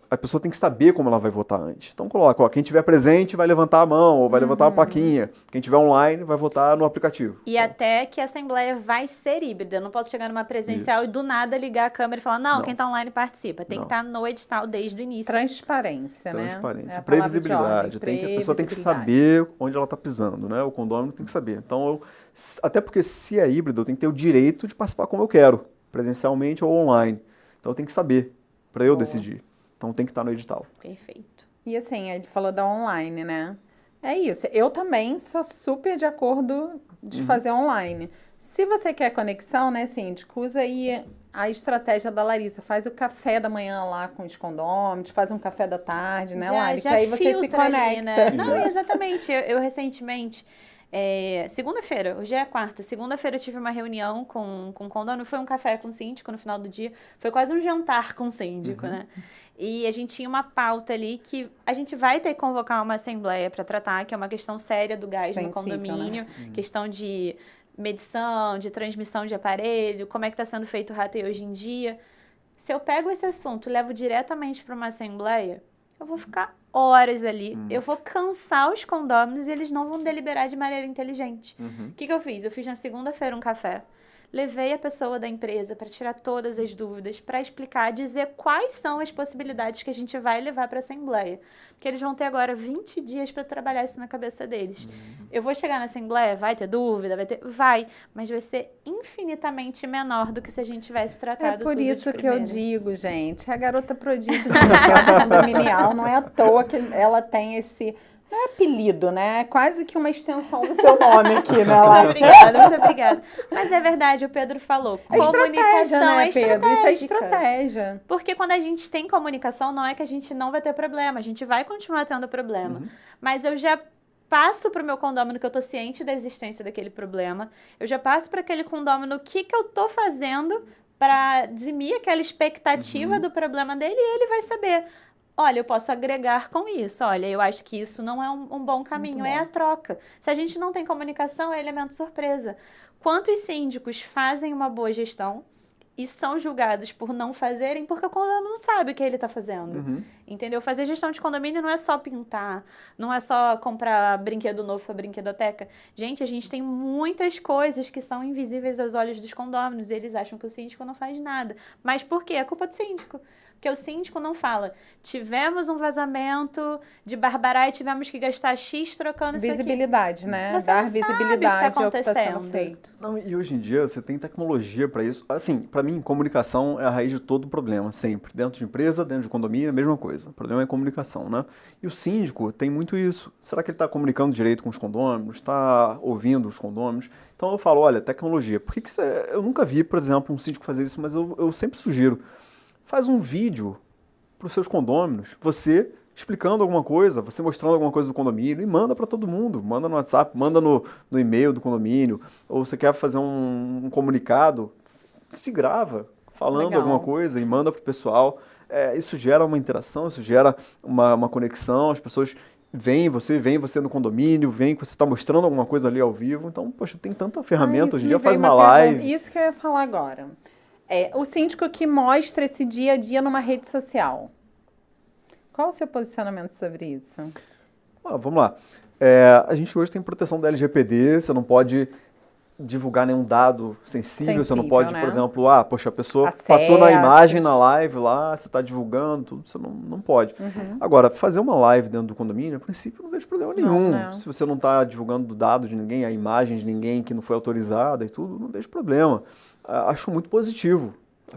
A pessoa tem que saber como ela vai votar antes. Então coloca, ó, quem tiver presente vai levantar a mão ou vai levantar a plaquinha. Quem tiver online vai votar no aplicativo. E até que a assembleia vai ser híbrida. Eu não posso chegar numa presencial Isso. e do nada ligar a câmera e falar, não, Não. quem está online participa. Tem que estar no edital desde o início. Transparência, né? Transparência, É a palavra de previsibilidade. ordem, A pessoa tem que previsibilidade. saber onde ela está pisando, né? O condômino tem que saber. Então, até porque se é híbrido, eu tenho que ter o direito de participar como eu quero, presencialmente ou online. Então eu tenho que saber para eu Boa. decidir. Então tem que estar no edital. Perfeito. E assim, ele falou da online, né? É isso. Eu também sou super de acordo de fazer online. Se você quer conexão, né, síndico, usa aí a estratégia da Larissa. Faz o café da manhã lá com os condôminos, faz um café da tarde, né, Lari? Que aí você se filtra ali, conecta. né? Não, exatamente. Eu recentemente, segunda-feira, hoje é quarta, segunda-feira eu tive uma reunião com o condômino, foi um café com o síndico no final do dia, foi quase um jantar com o síndico, né? E a gente tinha uma pauta ali que a gente vai ter que convocar uma assembleia para tratar, que é uma questão séria do gás no Sensível, condomínio, questão de medição, de transmissão de aparelho, como é que está sendo feito o rateio hoje em dia. Se eu pego esse assunto e levo diretamente para uma assembleia, eu vou ficar horas ali, eu vou cansar os condôminos e eles não vão deliberar de maneira inteligente. O que eu fiz? Eu fiz na segunda-feira um café, levei a pessoa da empresa para tirar todas as dúvidas, para explicar, dizer quais são as possibilidades que a gente vai levar para a assembleia. Porque eles vão ter agora 20 dias para trabalhar isso na cabeça deles. Eu vou chegar na assembleia, vai ter dúvida, vai, mas vai ser infinitamente menor do que se a gente tivesse É tratado por tudo de isso que eu primeira. digo, gente, a garota prodígio do mercado condominial, não é à toa que ela tem esse É apelido, né? É quase que uma extensão do seu nome aqui, né, Muito Lara? obrigada, muito obrigada. Mas é verdade, o Pedro falou. É estratégia, né, é Pedro? Isso é estratégica. estratégia. Porque quando a gente tem comunicação, não é que a gente não vai ter problema, a gente vai continuar tendo problema. Mas eu já passo para o meu condômino que eu tô ciente da existência daquele problema, eu já passo para aquele condômino o que eu tô fazendo para dizimir aquela expectativa do problema dele e ele vai saber. Olha, eu posso agregar com isso. Olha, eu acho que isso não é um bom caminho, é a troca. Se a gente não tem comunicação, é elemento surpresa. Quantos síndicos fazem uma boa gestão e são julgados por não fazerem porque o condomínio não sabe o que ele está fazendo? Entendeu? Fazer gestão de condomínio não é só pintar, não é só comprar brinquedo novo para a brinquedoteca. Gente, a gente tem muitas coisas que são invisíveis aos olhos dos condôminos e eles acham que o síndico não faz nada. Mas por quê? É culpa do síndico. Porque o síndico não fala, tivemos um vazamento de Barbará e tivemos que gastar X trocando isso aqui. Visibilidade, né? Você Dar não sabe o que tá visibilidade ao que está sendo acontecendo. feito. Não, e hoje em dia você tem tecnologia para isso. Assim, para mim, comunicação é a raiz de todo problema, sempre. Dentro de empresa, dentro de condomínio, é a mesma coisa. O problema é comunicação, né? E o síndico tem muito isso. Será que ele está comunicando direito com os condôminos? Está ouvindo os condôminos? Então eu falo, olha, tecnologia. Por que eu nunca vi, por exemplo, um síndico fazer isso, mas eu sempre sugiro. Faz um vídeo para os seus condôminos, você explicando alguma coisa, você mostrando alguma coisa do condomínio e manda para todo mundo, manda no WhatsApp, manda no e-mail do condomínio, ou você quer fazer um comunicado, se grava falando Legal. alguma coisa e manda para o pessoal. Isso gera uma interação, isso gera uma conexão, as pessoas veem você no condomínio, veem que você está mostrando alguma coisa ali ao vivo, então, poxa, tem tanta ferramenta, hoje em dia faz uma live. Isso que eu ia falar agora. O síndico que mostra esse dia a dia numa rede social. Qual o seu posicionamento sobre isso? Vamos lá. A gente hoje tem proteção da LGPD, você não pode divulgar nenhum dado sensível, você não pode, né? por exemplo, poxa, a pessoa Acesso. passou na imagem na live lá, você está divulgando, tudo, você não pode. Agora, fazer uma live dentro do condomínio, a princípio, não vejo problema nenhum. Não. Se você não está divulgando o dado de ninguém, a imagem de ninguém que não foi autorizada e tudo, não vejo problema. Acho muito positivo.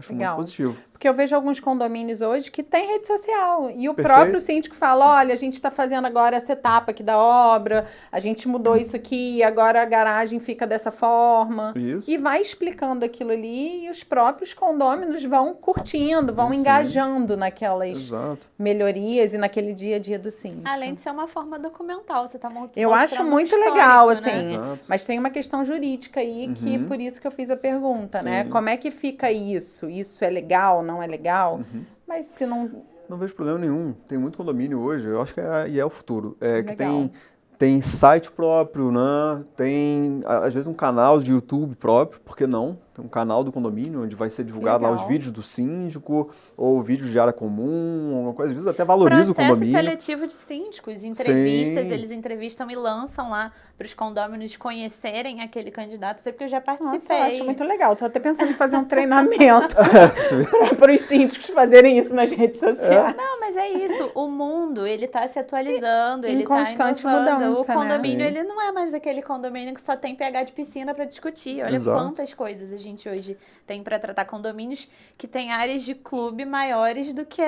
Legal. Muito positivo. Porque eu vejo alguns condomínios hoje que tem rede social. E o Perfeito. próprio síndico fala, olha, a gente está fazendo agora essa etapa aqui da obra, a gente mudou isso aqui, agora a garagem fica dessa forma. Isso. E vai explicando aquilo ali e os próprios condôminos vão curtindo, vão Sim. engajando naquelas Exato. melhorias e naquele dia a dia do síndico. Além de ser uma forma documental, você está mostrando Eu acho muito histórico, legal, né? assim, Exato. mas tem uma questão jurídica aí que por isso que eu fiz a pergunta, né? Sim. Como é que fica isso? Isso é legal, não é legal? Mas se não... Não vejo problema nenhum. Tem muito condomínio hoje, eu acho que é o futuro. Que Legal. tem site próprio, né? Tem, às vezes, um canal de YouTube próprio, por que não? Tem um canal do condomínio onde vai ser divulgado lá os Legal. vídeos do síndico, ou vídeos de área comum, alguma coisa. Às vezes até valoriza o Processo condomínio. seletivo de síndicos, entrevistas, Sim. eles entrevistam e lançam lá para os condôminos conhecerem aquele candidato. Sei porque eu já Nossa, participei. eu acho muito legal. Tô até pensando em fazer um treinamento Sim. para os síndicos fazerem isso nas redes sociais. Não, mas é isso. O mundo, ele tá se atualizando, Em ele tá constante inovando. mudança, O condomínio, né? ele não é mais aquele condomínio que só tem PH de piscina para discutir. Olha Exato. quantas coisas a gente hoje tem para tratar condomínios que tem áreas de clube maiores do que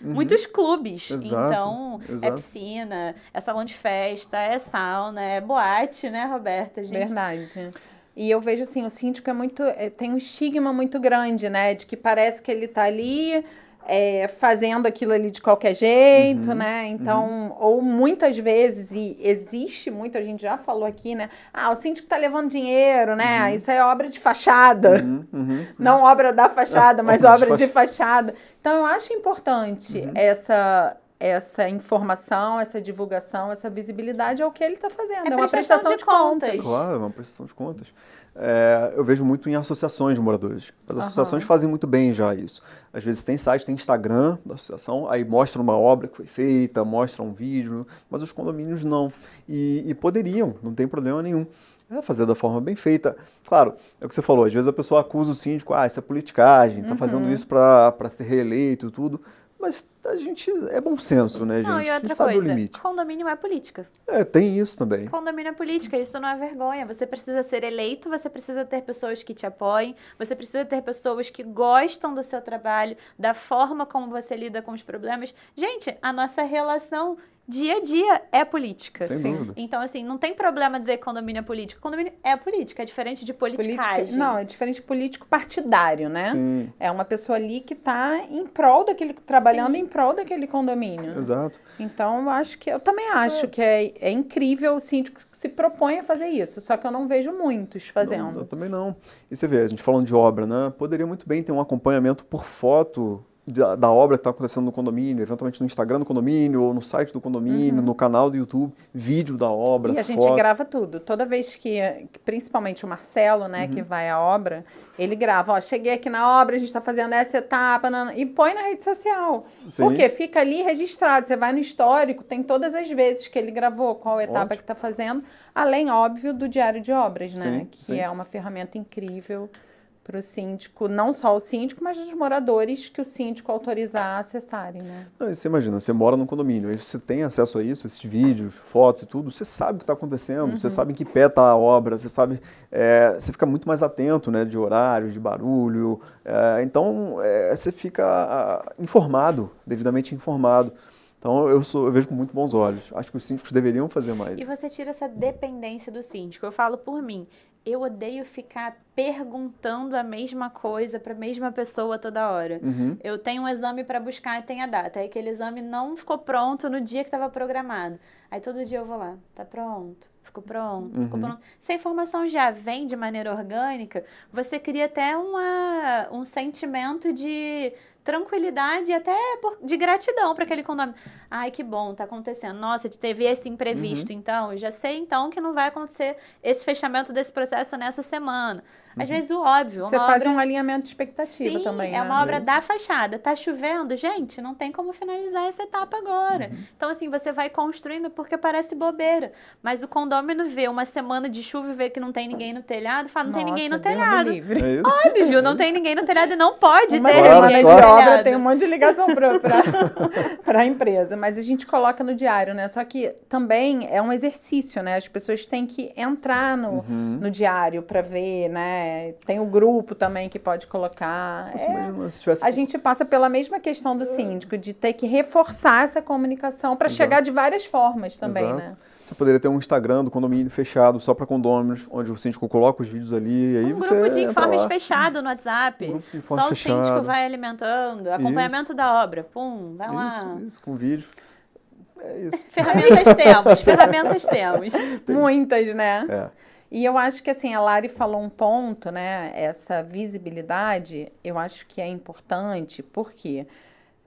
muitos clubes. Exato, Então, é exato. piscina, é salão de festa, é sauna, é boate, né, Roberta? Gente, Verdade. E eu vejo assim, o síndico tem um estigma muito grande, né? De que parece que ele tá ali fazendo aquilo ali de qualquer jeito, né? Então, ou muitas vezes, e existe muito, a gente já falou aqui, né? O síndico tá levando dinheiro, né? Isso é obra de fachada. Não obra da fachada, mas obra de fachada. Então, eu acho importante essa informação, essa divulgação, essa visibilidade ao que ele está fazendo. É uma prestação de contas. Claro, é uma prestação de contas. Eu vejo muito em associações de moradores. As associações fazem muito bem já isso. Às vezes tem site, tem Instagram da associação, aí mostra uma obra que foi feita, mostra um vídeo, mas os condomínios não. E poderiam, não tem problema nenhum. Fazer da forma bem feita. Claro, é o que você falou, às vezes a pessoa acusa o síndico, isso é politicagem, está fazendo isso para ser reeleito e tudo. Mas a gente, é bom senso, né, gente? Não, e A outra gente sabe o coisa, limite. condomínio é política. Tem isso também. Condomínio é política, isso não é vergonha. Você precisa ser eleito, você precisa ter pessoas que te apoiem, você precisa ter pessoas que gostam do seu trabalho, da forma como você lida com os problemas. Gente, a nossa relação dia a dia é política. Sem dúvida. Então, assim, não tem problema dizer que condomínio é política. Condomínio é política, é diferente de politicagem. Não, é diferente de político partidário, né? Sim. É uma pessoa ali que está em prol daquele, trabalhando Sim. em prol daquele condomínio. Exato. Então, eu também acho que é incrível o síndico que se propõe a fazer isso, só que eu não vejo muitos fazendo. Não, eu também não. E você vê, a gente falando de obra, né? Poderia muito bem ter um acompanhamento por foto da obra que está acontecendo no condomínio, eventualmente no Instagram do condomínio, ou no site do condomínio, no canal do YouTube, vídeo da obra, E a gente foto. grava tudo. Toda vez principalmente o Marcelo, né, que vai à obra, ele grava, ó, cheguei aqui na obra, a gente está fazendo essa etapa, e põe na rede social. Sim. Porque fica ali registrado. Você vai no histórico, tem todas as vezes que ele gravou, qual etapa Ótimo. que está fazendo, além, óbvio, do diário de obras, né, Sim, que sim. é uma ferramenta incrível para o síndico, não só o síndico, mas os moradores que o síndico autorizar a acessarem, né? Não, e você imagina, você mora num condomínio, aí você tem acesso a isso, esses vídeos, fotos e tudo, você sabe o que está acontecendo, você sabe em que pé está a obra, você sabe, você fica muito mais atento, né, de horários, de barulho, então você fica informado, devidamente informado. Então eu vejo com muito bons olhos. Acho que os síndicos deveriam fazer mais. E você tira essa dependência do síndico. Eu falo por mim. Eu odeio ficar perguntando a mesma coisa para a mesma pessoa toda hora. Eu tenho um exame para buscar e tem a data. Aí aquele exame não ficou pronto no dia que estava programado. Aí todo dia eu vou lá. Tá pronto. Ficou pronto. Ficou pronto. Se a informação já vem de maneira orgânica, você cria até um sentimento de tranquilidade e até de gratidão para aquele condomínio. Ai, que bom, tá acontecendo. Nossa, teve esse imprevisto, então. Eu já sei, então, que não vai acontecer esse fechamento desse processo nessa semana. Às vezes, o óbvio. Você faz um alinhamento de expectativa Sim, também, é né? uma obra da fachada. Tá chovendo? Gente, não tem como finalizar essa etapa agora. Então, assim, você vai construindo porque parece bobeira. Mas o condômino vê uma semana de chuva e vê que não tem ninguém no telhado, fala, não tem ninguém no Deus me telhado. livre. É isso? Óbvio, não tem ninguém no telhado e não pode Uma ter semana ninguém de no obra telhado. tem um monte de ligação para a empresa, mas a gente coloca no diário, né? Só que também é um exercício, né? As pessoas têm que entrar no diário para ver, né? Tem o grupo também que pode colocar. Nossa, imagina se tivesse... A gente passa pela mesma questão do síndico, de ter que reforçar essa comunicação para chegar de várias formas também, Exato. né? Você poderia ter um Instagram do condomínio fechado só para condôminos, onde o síndico coloca os vídeos ali, e aí você Grupo de entra informes lá. fechado no WhatsApp. Grupo de informes Só o fechado. síndico vai alimentando. Acompanhamento da obra. Pum, vai lá. Isso, com vídeo. É isso. Ferramentas temos. Muitas, né? É. E eu acho que, assim, a Lari falou um ponto, né? Essa visibilidade, eu acho que é importante, porque,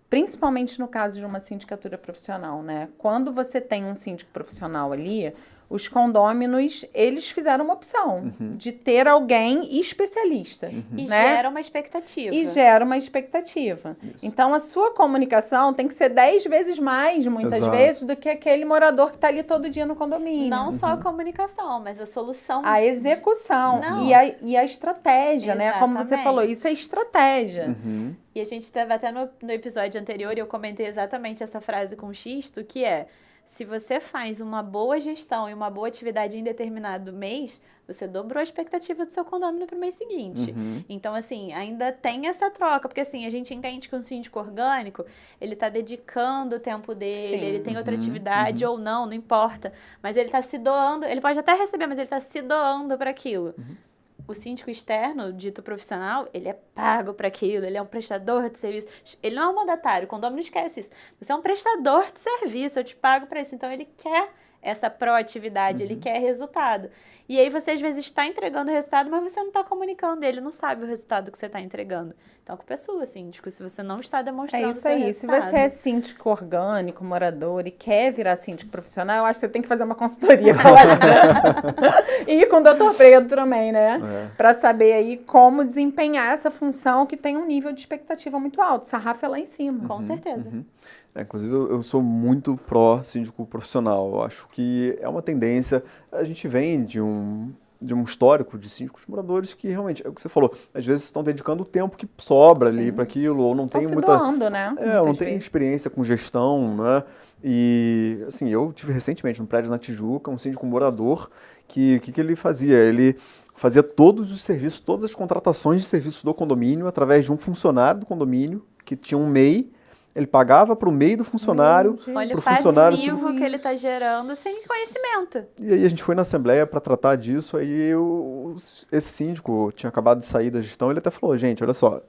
principalmente no caso de uma sindicatura profissional, né? Quando você tem um síndico profissional ali, os condôminos, eles fizeram uma opção de ter alguém especialista. E né? gera uma expectativa. E gera uma expectativa. Isso. Então, a sua comunicação tem que ser 10 vezes mais, muitas Exato. vezes, do que aquele morador que está ali todo dia no condomínio. Não só a comunicação, mas a solução. A execução Não. e a estratégia, né? Como você Exatamente. falou, isso é estratégia. E a gente teve até no episódio anterior, e eu comentei exatamente essa frase com o Xisto, que é: se você faz uma boa gestão e uma boa atividade em determinado mês, você dobrou a expectativa do seu condomínio para o mês seguinte. Então, assim, ainda tem essa troca, porque assim, a gente entende que um síndico orgânico, ele está dedicando o tempo dele, Sim. ele tem outra atividade ou não importa, mas ele está se doando, ele pode até receber, mas ele está se doando para aquilo. O síndico externo, dito profissional, ele é pago para aquilo, ele é um prestador de serviço. Ele não é um mandatário, o condomínio esquece isso. Você é um prestador de serviço, eu te pago para isso. Então, ele quer essa proatividade, ele quer resultado. E aí, você às vezes está entregando o resultado, mas você não está comunicando, ele não sabe o resultado que você está entregando. Então, a culpa é sua, síndico, se você não está demonstrando É o isso seu aí. resultado. Se você é síndico orgânico, morador e quer virar síndico profissional, eu acho que você tem que fazer uma consultoria com a Larissa. E com o Dr. Pedro também, né? Para saber aí como desempenhar essa função que tem um nível de expectativa muito alto. Sarrafa é lá em cima. Com certeza. Inclusive, eu sou muito pró-síndico profissional. Eu acho que é uma tendência. A gente vem de um histórico de síndicos moradores que realmente, é o que você falou, às vezes estão dedicando o tempo que sobra ali para aquilo, ou não tem Estão se muita... doando, né? ou não Muitas tem vezes. experiência com gestão, né? E, assim, eu tive recentemente um prédio na Tijuca, um síndico morador, que ele fazia? Ele fazia todos os serviços, todas as contratações de serviços do condomínio através de um funcionário do condomínio que tinha um MEI, Ele pagava para o meio do funcionário, Olha para o o funcionário... passivo que ele está gerando sem conhecimento. E aí a gente foi na Assembleia para tratar disso, aí esse síndico tinha acabado de sair da gestão, ele até falou, gente, olha só...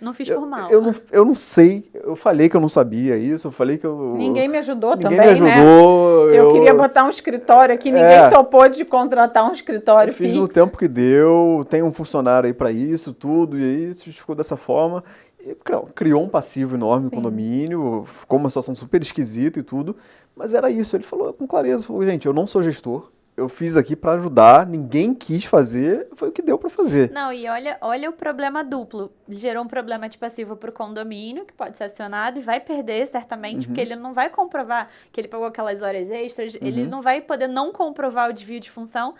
Não fiz por mal. Eu não sei, eu falei que eu não sabia isso, eu falei que eu... Ninguém me ajudou ninguém também, me ajudou, né? Eu queria botar um escritório aqui, ninguém topou de contratar um escritório eu fiz fixo. no tempo que deu, tem um funcionário aí para isso, tudo, e aí se justificou dessa forma. E criou um passivo enorme no condomínio, ficou uma situação super esquisita e tudo, mas era isso, ele falou com clareza, falou, gente, eu não sou gestor, eu fiz aqui para ajudar, ninguém quis fazer, foi o que deu para fazer. Não, e olha o problema duplo. Gerou um problema de passivo para o condomínio, que pode ser acionado e vai perder, certamente, porque ele não vai comprovar que ele pagou aquelas horas extras, ele não vai poder não comprovar o desvio de função.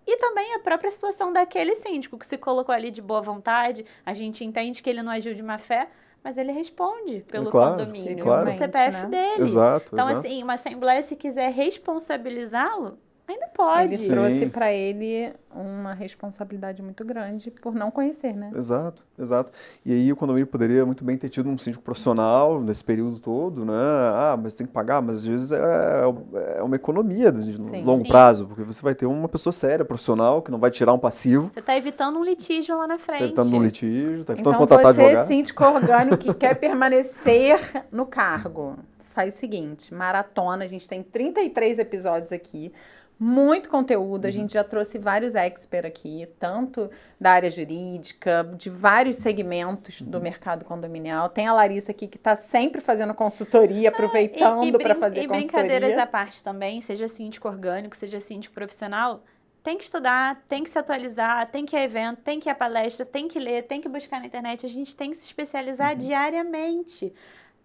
E também a própria situação daquele síndico que se colocou ali de boa vontade, a gente entende que ele não agiu de má fé, mas ele responde pelo condomínio, pelo CPF dele. Exato, então, assim, uma assembleia, se quiser responsabilizá-lo, ainda pode. Ele trouxe para ele uma responsabilidade muito grande por não conhecer, né? Exato, exato. E aí o condomínio poderia muito bem ter tido um síndico profissional nesse período todo, né? Ah, mas tem que pagar, mas às vezes é uma economia de longo prazo, porque você vai ter uma pessoa séria, profissional, que não vai tirar um passivo. Você está evitando um litígio lá na frente. Está evitando um litígio, está evitando então, contratar advogado. Você, síndico orgânico que quer permanecer no cargo, faz o seguinte, maratona, a gente tem 33 episódios aqui, muito conteúdo, a gente já trouxe vários experts aqui, tanto da área jurídica, de vários segmentos do mercado condominial. Tem a Larissa aqui que está sempre fazendo consultoria, aproveitando para fazer consultoria. E brincadeiras à parte também, seja síndico orgânico, seja síndico profissional, tem que estudar, tem que se atualizar, tem que ir a evento, tem que ir a palestra, tem que ler, tem que buscar na internet, a gente tem que se especializar diariamente.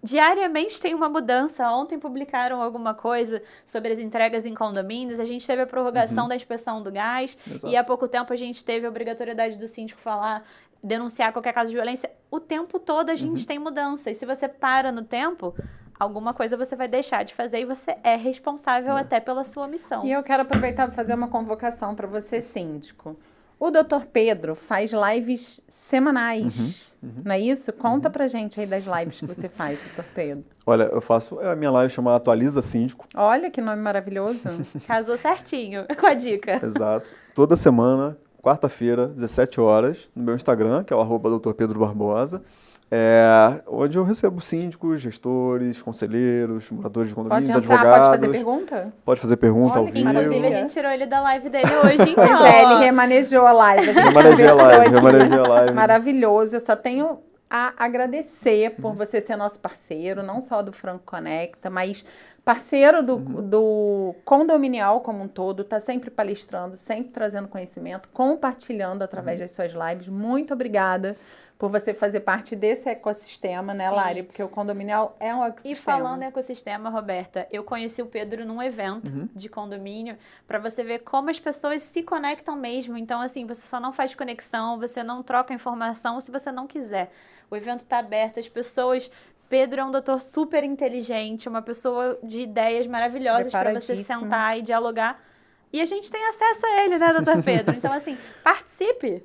Diariamente tem uma mudança. Ontem publicaram alguma coisa sobre as entregas em condomínios. A gente teve a prorrogação da inspeção do gás. Exato. E há pouco tempo a gente teve a obrigatoriedade do síndico denunciar qualquer caso de violência. O tempo todo a gente tem mudança. E se você para no tempo, alguma coisa você vai deixar de fazer e você é responsável até pela sua omissão. E eu quero aproveitar para fazer uma convocação para você, síndico. O Dr. Pedro faz lives semanais, não é isso? Conta pra gente aí das lives que você faz, Dr. Pedro. Olha, eu faço a minha live chamada Atualiza Síndico. Olha que nome maravilhoso. Casou certinho com a dica. Exato. Toda semana, quarta-feira, 17 horas, no meu Instagram, que é o @Dr. Pedro Barbosa. Onde eu recebo síndicos, gestores, conselheiros, moradores de condomínios, advogados. Pode fazer pergunta? Pode fazer pergunta ao Olha, vivo. Inclusive, a gente tirou ele da live dele hoje, então. Pois é, ele remanejou a live. A gente Remanejei a live, aqui. remanejei a live. Maravilhoso. Eu só tenho a agradecer por você ser nosso parceiro, não só do Franco Conecta, mas parceiro do condominial como um todo, tá sempre palestrando, sempre trazendo conhecimento, compartilhando através das suas lives. Muito obrigada por você fazer parte desse ecossistema, né, Lari? Porque o condominial é um ecossistema. E falando em ecossistema, Roberta, eu conheci o Pedro num evento de condomínio para você ver como as pessoas se conectam mesmo. Então, assim, você só não faz conexão, você não troca informação se você não quiser. O evento está aberto, as pessoas... Pedro é um doutor super inteligente, uma pessoa de ideias maravilhosas para você sentar e dialogar. E a gente tem acesso a ele, né, doutor Pedro? Então, assim, participe.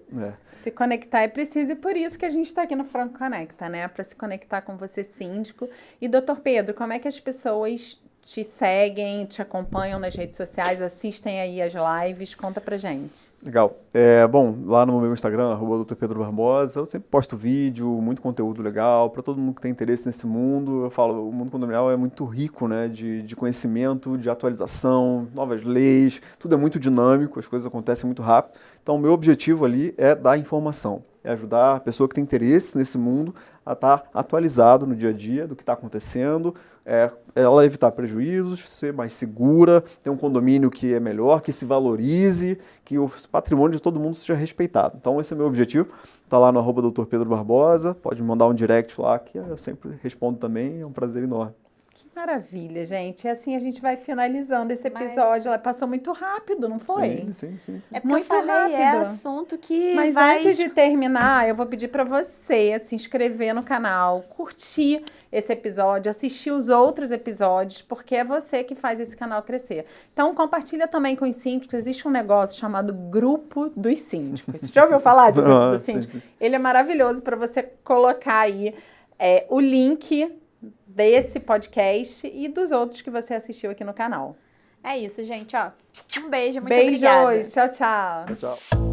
Se conectar é preciso e por isso que a gente está aqui no Franco Conecta, né? Para se conectar com você, síndico. E, doutor Pedro, como é que as pessoas te seguem, te acompanham nas redes sociais, assistem aí as lives? Conta pra gente. Legal. Bom, lá no meu Instagram, @Dr. Pedro Barbosa, eu sempre posto vídeo, muito conteúdo legal, para todo mundo que tem interesse nesse mundo. Eu falo, o mundo condominial é muito rico, né, de conhecimento, de atualização, novas leis, tudo é muito dinâmico, as coisas acontecem muito rápido. Então, o meu objetivo ali é dar informação, é ajudar a pessoa que tem interesse nesse mundo a estar atualizado no dia a dia do que está acontecendo, ela evitar prejuízos, ser mais segura, ter um condomínio que é melhor, que se valorize, que o patrimônio de todo mundo seja respeitado. Então, esse é o meu objetivo. Está lá no @Dr. Pedro Barbosa, pode me mandar um direct lá, que eu sempre respondo também, é um prazer enorme. Que maravilha, gente. E assim a gente vai finalizando esse episódio. Ela passou muito rápido, não foi? Sim. É porque muito eu falei, é rápido. assunto que Mas vai... antes de terminar, eu vou pedir para você se inscrever no canal, curtir esse episódio, assistir os outros episódios, porque é você que faz esse canal crescer. Então, compartilha também com os síndicos. Existe um negócio chamado Grupo dos Síndicos. Você já ouviu falar de Grupo dos Síndicos? Sim. Ele é maravilhoso para você colocar aí o link desse podcast e dos outros que você assistiu aqui no canal. É isso, gente, ó. Um beijo, muito Beijos, obrigada. tchau, tchau. Tchau, tchau.